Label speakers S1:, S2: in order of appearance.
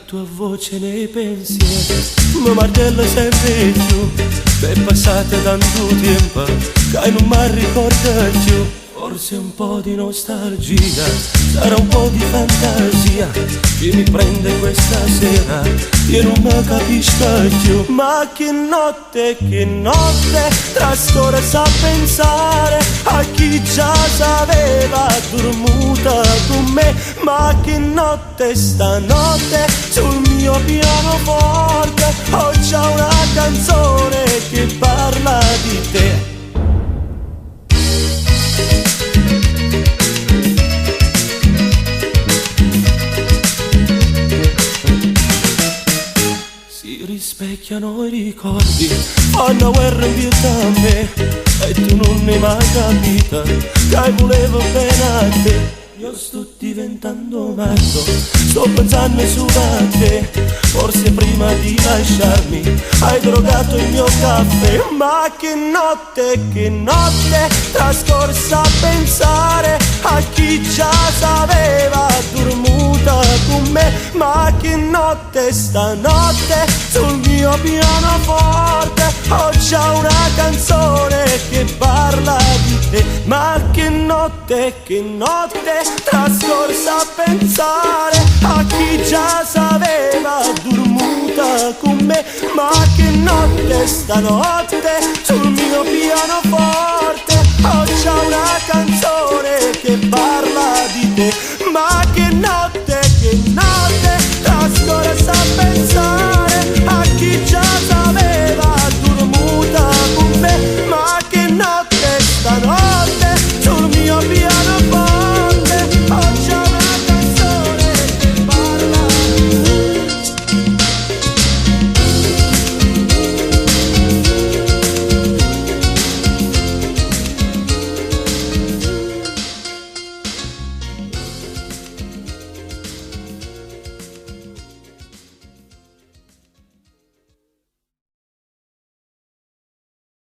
S1: Tua voce nei pensieri mi martella sempre più. È passato tanto tempo che non mi ricordo più. Forse un po' di nostalgia, sarà un po' di fantasia che mi prende questa sera. Io non mi capisco più. Ma che notte, trascorsa a pensare a chi già sapeva dormuta con me. Ma che notte, stanotte sul mio pianoforte ho già una canzone che parla di te. Si rispecchiano i ricordi, fanno guerra in più da me, e tu non ne hai mai capito che volevo bene a te. Io sto diventando matto, sto pensando su a te. Forse prima di lasciarmi hai drogato il mio caffè. Ma che notte trascorsa a pensare a chi già sapeva dormuta con me. Ma che notte, stanotte sul mio pianoforte ho già una canzone che parla di te. Ma che notte trascorsa a pensare a chi già sapeva dormuta con me. Ma che notte, stanotte